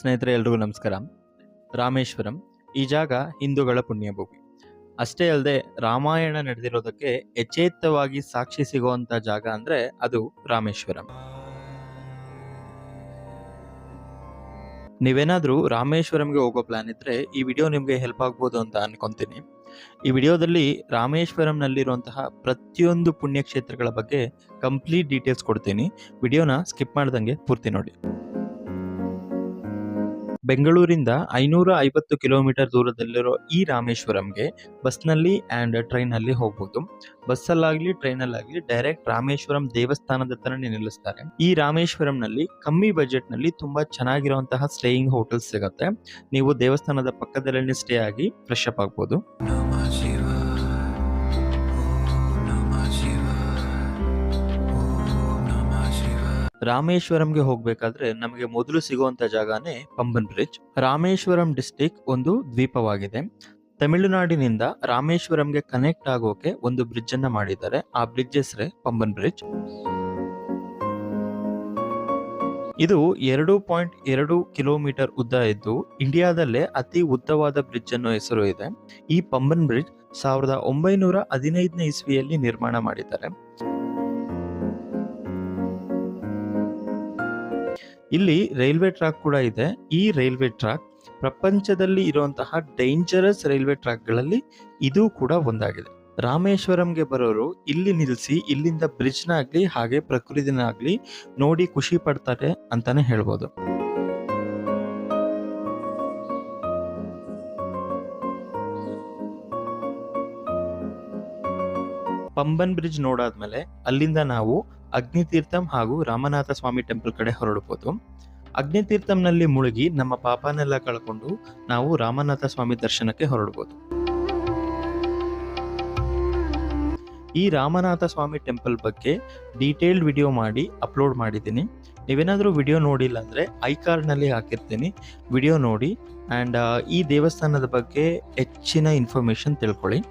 ಸ್ನೇಹಿತರೆ ಎಲ್ರಿಗೂ ನಮಸ್ಕಾರ. ರಾಮೇಶ್ವರಂ ಈ ಜಾಗ ಹಿಂದೂಗಳ ಪುಣ್ಯಭೂಮಿ. ಅಷ್ಟೇ ಅಲ್ಲದೆ ರಾಮಾಯಣ ನಡೆದಿರೋದಕ್ಕೆ ಯಥೇಚ್ಛವಾಗಿ ಸಾಕ್ಷಿ ಸಿಗುವಂತ ಜಾಗ ಅಂದ್ರೆ ಅದು ರಾಮೇಶ್ವರಂ. ನೀವೇನಾದ್ರೂ ರಾಮೇಶ್ವರಂಗೆ ಹೋಗೋ ಪ್ಲಾನ್ ಇದ್ರೆ ಈ ವಿಡಿಯೋ ನಿಮ್ಗೆ ಹೆಲ್ಪ್ ಆಗ್ಬೋದು ಅಂತ ಅನ್ಕೊಂತೀನಿ. ಈ ವಿಡಿಯೋದಲ್ಲಿ ರಾಮೇಶ್ವರಂನಲ್ಲಿರುವಂತಹ ಪ್ರತಿಯೊಂದು ಪುಣ್ಯಕ್ಷೇತ್ರಗಳ ಬಗ್ಗೆ ಕಂಪ್ಲೀಟ್ ಡೀಟೇಲ್ಸ್ ಕೊಡ್ತೀನಿ. ವಿಡಿಯೋನ ಸ್ಕಿಪ್ ಮಾಡ್ದಂಗೆ ಪೂರ್ತಿ ನೋಡಿ. ಬೆಂಗಳೂರಿಂದ 550 ಕಿಲೋಮೀಟರ್ ದೂರದಲ್ಲಿರೋ ಈ ರಾಮೇಶ್ವರಂಗೆ ಬಸ್ನಲ್ಲಿ ಆ್ಯಂಡ್ ಟ್ರೈನಲ್ಲಿ ಹೋಗ್ಬೋದು. ಬಸ್ಸಲ್ಲಾಗ್ಲಿ ಟ್ರೈನಲ್ಲಾಗ್ಲಿ ಡೈರೆಕ್ಟ್ ರಾಮೇಶ್ವರಂ ದೇವಸ್ಥಾನದ ಹತ್ರನೇ ನಿಲ್ಲಿಸ್ತಾರೆ. ಈ ರಾಮೇಶ್ವರಂನಲ್ಲಿ ಕಮ್ಮಿ ಬಜೆಟ್ನಲ್ಲಿ ತುಂಬಾ ಚೆನ್ನಾಗಿರುವಂತಹ ಸ್ಟೇಯಿಂಗ್ ಹೋಟೆಲ್ಸ್ ಸಿಗುತ್ತೆ. ನೀವು ದೇವಸ್ಥಾನದ ಪಕ್ಕದಲ್ಲೇ ಸ್ಟೇ ಆಗಿ ಫ್ರೆಶ್ ಅಪ್ ಆಗ್ಬೋದು. ರಾಮೇಶ್ವರಂಗೆ ಹೋಗ್ಬೇಕಾದ್ರೆ ನಮಗೆ ಮೊದಲು ಸಿಗುವಂತ ಜಾಗನೇ ಪಂಬನ್ ಬ್ರಿಡ್ಜ್. ರಾಮೇಶ್ವರಂ ಡಿಸ್ಟಿಕ್ ಒಂದು ದ್ವೀಪವಾಗಿದೆ. ತಮಿಳುನಾಡಿನಿಂದ ರಾಮೇಶ್ವರಂಗೆ ಕನೆಕ್ಟ್ ಆಗೋಕೆ ಒಂದು ಬ್ರಿಡ್ಜ್ ಅನ್ನ ಮಾಡಿದ್ದಾರೆ. ಆ ಬ್ರಿಡ್ಜ್ ಹೆಸರೇ ಪಂಬನ್ ಬ್ರಿಡ್ಜ್. ಇದು 2.2 ಕಿಲೋಮೀಟರ್ ಉದ್ದ ಇದ್ದು ಇಂಡಿಯಾದಲ್ಲೇ ಅತಿ ಉದ್ದವಾದ ಬ್ರಿಡ್ಜ್ ಅನ್ನೋ ಹೆಸರು ಇದೆ. ಈ ಪಂಬನ್ ಬ್ರಿಡ್ಜ್ 1915ನೇ ಇಸ್ವಿಯಲ್ಲಿ ನಿರ್ಮಾಣ ಮಾಡಿದ್ದಾರೆ. ಇಲ್ಲಿ ರೈಲ್ವೆ ಟ್ರ್ಯಾಕ್ ಕೂಡ ಇದೆ. ಈ ರೈಲ್ವೆ ಟ್ರ್ಯಾಕ್ ಪ್ರಪಂಚದಲ್ಲಿ ಇರುವಂತಹ ಡೇಂಜರಸ್ ರೈಲ್ವೆ ಟ್ರ್ಯಾಕ್ಗಳಲ್ಲಿ ಇದು ಕೂಡ ಒಂದಾಗಿದೆ. ರಾಮೇಶ್ವರಂಗೆ ಬರೋರು ಇಲ್ಲಿ ನಿಲ್ಲಿಸಿ ಇಲ್ಲಿಂದ ಬ್ರಿಡ್ಜ್ನಾಗ್ಲಿ ಹಾಗೆ ಪ್ರಕೃತಿನಾಗ್ಲಿ ನೋಡಿ ಖುಷಿ ಪಡ್ತಾರೆ ಅಂತಾನೆ ಹೇಳ್ಬೋದು. ಪಂಬನ್ ಬ್ರಿಡ್ಜ್ ನೋಡಾದ್ಮೇಲೆ ಅಲ್ಲಿಂದ ನಾವು ಅಗ್ನಿತೀರ್ಥಂ ಹಾಗೂ ರಾಮನಾಥ ಸ್ವಾಮಿ ಟೆಂಪಲ್ ಕಡೆ ಹೊರಡಬಹುದು. ಅಗ್ನಿತೀರ್ಥಂನಲ್ಲಿ ಮುಳುಗಿ ನಮ್ಮ ಪಾಪನೆಲ್ಲ ಕಳ್ಕೊಂಡು ನಾವು ರಾಮನಾಥ ಸ್ವಾಮಿ ದರ್ಶನಕ್ಕೆ ಹೊರಡಬಹುದು. ಈ ರಾಮನಾಥ ಸ್ವಾಮಿ ಟೆಂಪಲ್ ಬಗ್ಗೆ ಡೀಟೇಲ್ಡ್ ವಿಡಿಯೋ ಮಾಡಿ ಅಪ್ಲೋಡ್ ಮಾಡಿದ್ದೀನಿ. ನೀವೇನಾದ್ರೂ ವಿಡಿಯೋ ನೋಡಿಲ್ಲ ಅಂದ್ರೆ ಐ ಕಾರ್ಡ್ ನಲ್ಲಿ ಹಾಕಿರ್ತೀನಿ, ವಿಡಿಯೋ ನೋಡಿ ಅಂಡ್ ಈ ದೇವಸ್ಥಾನದ ಬಗ್ಗೆ ಹೆಚ್ಚಿನ ಇನ್ಫಾರ್ಮೇಶನ್ ತಿಳ್ಕೊಳ್ಳಿ.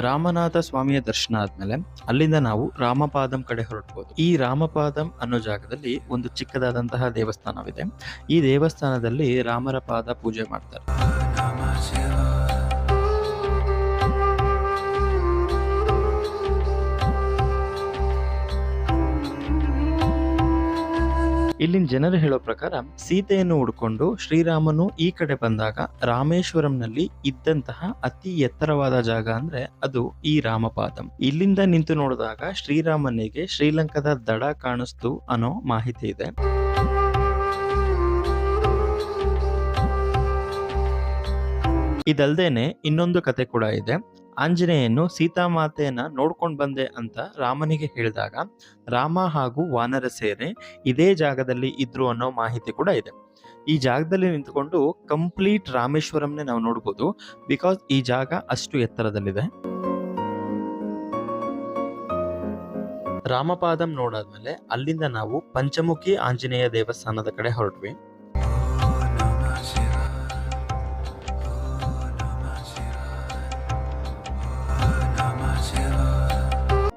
ರಾಮನಾಥ ಸ್ವಾಮಿಯ ದರ್ಶನ ಆದ್ಮೇಲೆ ಅಲ್ಲಿಂದ ನಾವು ರಾಮಪಾದಂ ಕಡೆ ಹೊರಡ್ಬೋದು. ಈ ರಾಮಪಾದಂ ಅನ್ನೋ ಜಾಗದಲ್ಲಿ ಒಂದು ಚಿಕ್ಕದಾದಂತಹ ದೇವಸ್ಥಾನವಿದೆ. ಈ ದೇವಸ್ಥಾನದಲ್ಲಿ ರಾಮರ ಪಾದ ಪೂಜೆ ಮಾಡ್ತಾರೆ. ಇಲ್ಲಿನ ಜನರು ಹೇಳೋ ಪ್ರಕಾರ ಸೀತೆಯನ್ನು ಹುಡ್ಕೊಂಡು ಶ್ರೀರಾಮನು ಈ ಕಡೆ ಬಂದಾಗ ರಾಮೇಶ್ವರಂನಲ್ಲಿ ಇದ್ದಂತಹ ಅತಿ ಎತ್ತರವಾದ ಜಾಗ ಅಂದ್ರೆ ಅದು ಈ ರಾಮಪಾದಂ. ಇಲ್ಲಿಂದ ನಿಂತು ನೋಡಿದಾಗ ಶ್ರೀರಾಮನಿಗೆ ಶ್ರೀಲಂಕಾದ ದಡ ಕಾಣಿಸ್ತು ಅನ್ನೋ ಮಾಹಿತಿ ಇದೆ. ಇದಲ್ದೇನೆ ಇನ್ನೊಂದು ಕತೆ ಕೂಡ ಇದೆ. ಆಂಜನೇಯನ್ನು ಸೀತಾಮಾತೆಯನ್ನ ನೋಡ್ಕೊಂಡ್ ಬಂದೆ ಅಂತ ರಾಮನಿಗೆ ಹೇಳಿದಾಗ ರಾಮ ಹಾಗೂ ವಾನರ ಸೇನೆ ಇದೇ ಜಾಗದಲ್ಲಿ ಇದ್ರು ಅನ್ನೋ ಮಾಹಿತಿ ಕೂಡ ಇದೆ. ಈ ಜಾಗದಲ್ಲಿ ನಿಂತ್ಕೊಂಡು ಕಂಪ್ಲೀಟ್ ರಾಮೇಶ್ವರಂನೇ ನಾವು ನೋಡ್ಬೋದು. ಬಿಕಾಸ್ ಈ ಜಾಗ ಅಷ್ಟು ಎತ್ತರದಲ್ಲಿದೆ. ರಾಮಪಾದಂ ನೋಡಾದ್ಮೇಲೆ ಅಲ್ಲಿಂದ ನಾವು ಪಂಚಮುಖಿ ಆಂಜನೇಯ ದೇವಸ್ಥಾನದ ಕಡೆ ಹೊರಟ್ವಿ.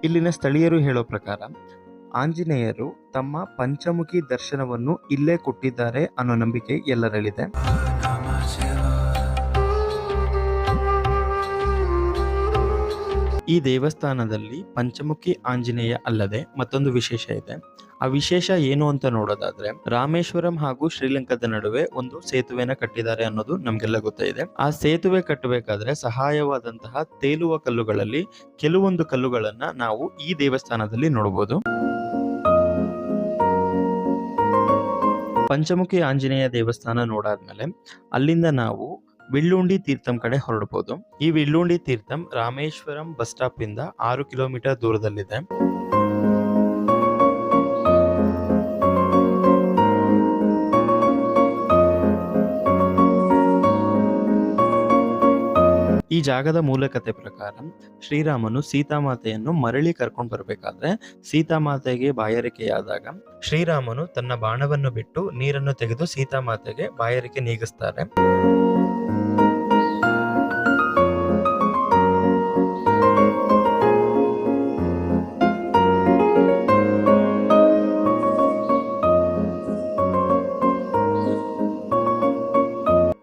ಇಲ್ಲಿನ ಸ್ಥಳೀಯರು ಹೇಳೋ ಪ್ರಕಾರ ಆಂಜನೇಯರು ತಮ್ಮ ಪಂಚಮುಖಿ ದರ್ಶನವನ್ನು ಇಲ್ಲೇ ಕೊಟ್ಟಿದ್ದಾರೆ ಅನ್ನೋ ನಂಬಿಕೆ ಎಲ್ಲರಲ್ಲಿದೆ. ಈ ದೇವಸ್ಥಾನದಲ್ಲಿ ಪಂಚಮುಖಿ ಆಂಜನೇಯ ಅಲ್ಲದೆ ಮತ್ತೊಂದು ವಿಶೇಷ ಇದೆ. ಆ ವಿಶೇಷ ಏನು ಅಂತ ನೋಡೋದಾದ್ರೆ ರಾಮೇಶ್ವರಂ ಹಾಗೂ ಶ್ರೀಲಂಕಾದ ನಡುವೆ ಒಂದು ಸೇತುವೆನ ಕಟ್ಟಿದ್ದಾರೆ ಅನ್ನೋದು ನಮ್ಗೆಲ್ಲ ಗೊತ್ತಿದೆ. ಆ ಸೇತುವೆ ಕಟ್ಟಬೇಕಾದ್ರೆ ಸಹಾಯವಾದಂತಹ ತೇಲುವ ಕಲ್ಲುಗಳಲ್ಲಿ ಕೆಲವೊಂದು ಕಲ್ಲುಗಳನ್ನ ನಾವು ಈ ದೇವಸ್ಥಾನದಲ್ಲಿ ನೋಡಬಹುದು. ಪಂಚಮುಖಿ ಆಂಜನೇಯ ದೇವಸ್ಥಾನ ನೋಡಾದ್ಮೇಲೆ ಅಲ್ಲಿಂದ ನಾವು ವಿಲ್ಲುಂಡಿ ತೀರ್ಥಂ ಕಡೆ ಹೊರಡಬಹುದು. ಈ ವಿಲ್ಲುಂಡಿ ತೀರ್ಥಂ ರಾಮೇಶ್ವರಂ ಬಸ್ ಸ್ಟಾಪ್ ಇಂದ 6 ಕಿಲೋಮೀಟರ್ ದೂರದಲ್ಲಿದೆ. ಈ ಜಾಗದ ಮೂಲಕತೆ ಪ್ರಕಾರ ಶ್ರೀರಾಮನು ಸೀತಾಮಾತೆಯನ್ನು ಮರಳಿ ಕರ್ಕೊಂಡು ಬರಬೇಕಾದ್ರೆ ಸೀತಾಮಾತೆಗೆ ಬಾಯಾರಿಕೆಯಾದಾಗ ಶ್ರೀರಾಮನು ತನ್ನ ಬಾಣವನ್ನು ಬಿಟ್ಟು ನೀರನ್ನು ತೆಗೆದು ಸೀತಾಮಾತೆಗೆ ಬಾಯಾರಿಕೆ ನೀಗಿಸ್ತಾರೆ.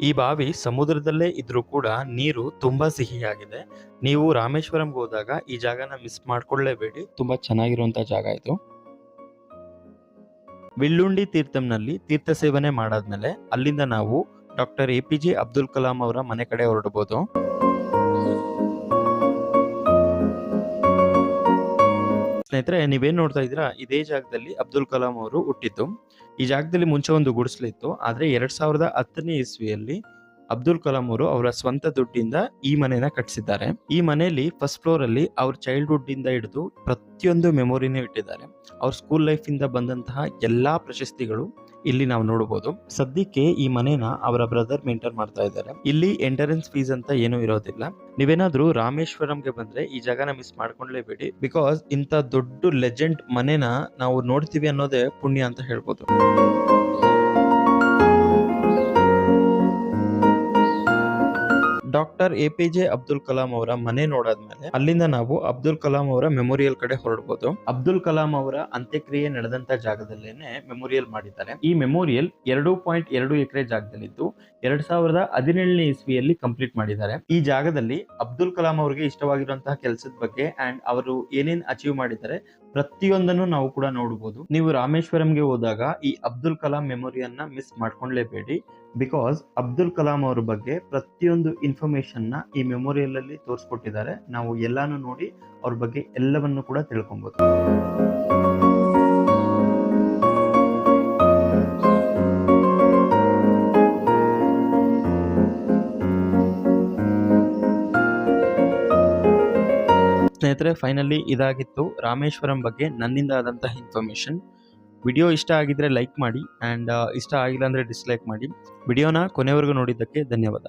ಈ ಬಾವಿ ಸಮುದ್ರದಲ್ಲೇ ಇದ್ರೂ ಕೂಡ ನೀರು ತುಂಬಾ ಸಿಹಿಯಾಗಿದೆ. ನೀವು ರಾಮೇಶ್ವರಂಗೆ ಹೋದಾಗ ಈ ಜಾಗನ ಮಿಸ್ ಮಾಡ್ಕೊಳ್ಳೇಬೇಡಿ. ತುಂಬಾ ಚೆನ್ನಾಗಿರುವಂತ ಜಾಗ ಇದು. ವಿಲ್ಲುಂಡಿ ತೀರ್ಥಂನಲ್ಲಿ ತೀರ್ಥ ಸೇವನೆ ಮಾಡಾದ್ಮೇಲೆ ಅಲ್ಲಿಂದ ನಾವು ಡಾಕ್ಟರ್ APJ ಅಬ್ದುಲ್ ಕಲಾಂ ಅವರ ಮನೆ ಕಡೆ ಹೊರಡಬಹುದು. ಸ್ನೇಹಿತರೆ, ನೀವೇನ್ ನೋಡ್ತಾ ಇದ್ದೀರಾ, ಇದೇ ಜಾಗದಲ್ಲಿ ಅಬ್ದುಲ್ ಕಲಾಂ ಅವರು ಹುಟ್ಟಿದ್ದು. ಈ ಜಾಗದಲ್ಲಿ ಮುಂಚೆ ಒಂದು ಗುಡಿಸಲಿತ್ತು. ಆದ್ರೆ 2010ನೇ ಇಸ್ವಿಯಲ್ಲಿ ಅಬ್ದುಲ್ ಕಲಾಂ ಅವರು ಅವರ ಸ್ವಂತ ದುಡ್ಡಿಂದ ಈ ಮನೆನ ಕಟ್ಟಿಸಿದ್ದಾರೆ. ಈ ಮನೆಯಲ್ಲಿ ಫಸ್ಟ್ ಫ್ಲೋರ್ ಅಲ್ಲಿ ಅವ್ರ ಚೈಲ್ಡ್ಹುಡ್ ಇಂದ ಹಿಡಿದು ಪ್ರತಿಯೊಂದು ಮೆಮೊರಿನೇ ಇಟ್ಟಿದ್ದಾರೆ. ಅವ್ರ ಸ್ಕೂಲ್ ಲೈಫ್ ಇಂದ ಬಂದಂತಹ ಎಲ್ಲಾ ಪ್ರಶಸ್ತಿಗಳು ಇಲ್ಲಿ ನಾವು ನೋಡಬಹುದು. ಸದ್ಯಕ್ಕೆ ಈ ಮನೆನ ಅವರ ಬ್ರದರ್ ಮೇಂಟೈನ್ ಮಾಡ್ತಾ ಇದ್ದಾರೆ. ಇಲ್ಲಿ ಎಂಟ್ರೆನ್ಸ್ ಫೀಸ್ ಅಂತ ಏನೂ ಇರೋದಿಲ್ಲ. ನೀವೇನಾದ್ರೂ ರಾಮೇಶ್ವರಂಗೆ ಬಂದ್ರೆ ಈ ಜಾಗನ ಮಿಸ್ ಮಾಡ್ಕೊಂಡ್ಲೇಬೇಡಿ. ಬಿಕಾಸ್ ಇಂಥ ದೊಡ್ಡ ಲೆಜೆಂಡ್ ಮನೆನ ನಾವು ನೋಡ್ತೀವಿ ಅನ್ನೋದೇ ಪುಣ್ಯ ಅಂತ ಹೇಳ್ಬೋದು. ಡಾಕ್ಟರ್ APJ ಅಬ್ದುಲ್ ಕಲಾಂ ಅವರ ಮನೆ ನೋಡಾದ್ಮೇಲೆ ಅಲ್ಲಿಂದ ನಾವು ಅಬ್ದುಲ್ ಕಲಾಂ ಅವರ ಮೆಮೋರಿಯಲ್ ಕಡೆ ಹೊರಡಬಹುದು. ಅಬ್ದುಲ್ ಕಲಾಂ ಅವರ ಅಂತ್ಯಕ್ರಿಯೆ ನಡೆದಂತ ಜಾಗದಲ್ಲೇನೆ ಮೆಮೋರಿಯಲ್ ಮಾಡಿದ್ದಾರೆ. ಈ ಮೆಮೋರಿಯಲ್ 2.2 ಎಕರೆ ಜಾಗದಲ್ಲಿದ್ದು 2017ನೇ ಇಸ್ವಿಯಲ್ಲಿ ಕಂಪ್ಲೀಟ್ ಮಾಡಿದ್ದಾರೆ. ಈ ಜಾಗದಲ್ಲಿ ಅಬ್ದುಲ್ ಕಲಾಂ ಅವರಿಗೆ ಇಷ್ಟವಾಗಿರುವಂತಹ ಕೆಲಸದ ಬಗ್ಗೆ ಅಂಡ್ ಅವರು ಏನೇನ್ ಅಚೀವ್ ಮಾಡಿದ್ದಾರೆ ಪ್ರತಿಯೊಂದನ್ನು ನಾವು ಕೂಡ ನೋಡಬಹುದು. ನೀವು ರಾಮೇಶ್ವರಂಗೆ ಹೋದಾಗ ಈ ಅಬ್ದುಲ್ ಕಲಾಂ ಮೆಮೋರಿಯನ್ನ ಮಿಸ್ ಮಾಡ್ಕೊಂಡ್ಲೇಬೇಡಿ. ಬಿಕಾಸ್ ಅಬ್ದುಲ್ ಕಲಾಂ ಅವರ ಬಗ್ಗೆ ಪ್ರತಿಯೊಂದು ಇನ್ಫಾರ್ಮೇಶನ್ ನ ಈ ಮೆಮೋರಿಯಲ್ ಅಲ್ಲಿ ತೋರಿಸ್ಕೊಟ್ಟಿದ್ದಾರೆ. ನಾವು ಎಲ್ಲಾನು ನೋಡಿ ಅವ್ರ ಬಗ್ಗೆ ಎಲ್ಲವನ್ನು ಕೂಡ ತಿಳ್ಕೊಬಹುದು. ಸ್ನೇಹಿತರೆ, ಫೈನಲಿ ಇದಾಗಿತ್ತು ರಾಮೇಶ್ವರಂ ಬಗ್ಗೆ ನನ್ನಿಂದ ಆದಂತಹ ಇನ್ಫಾರ್ಮೇಶನ್. ವಿಡಿಯೋ ಇಷ್ಟ ಆಗಿದ್ರೆ ಲೈಕ್ ಮಾಡಿ ಅಂಡ್ ಇಷ್ಟ ಆಗಿಲ್ಲ ಅಂದ್ರೆ ಡಿಸ್ಲೈಕ್ ಮಾಡಿ. ವಿಡಿಯೋನ ಕೊನೆವರೆಗೂ ನೋಡಿದ್ದಕ್ಕೆ ಧನ್ಯವಾದ.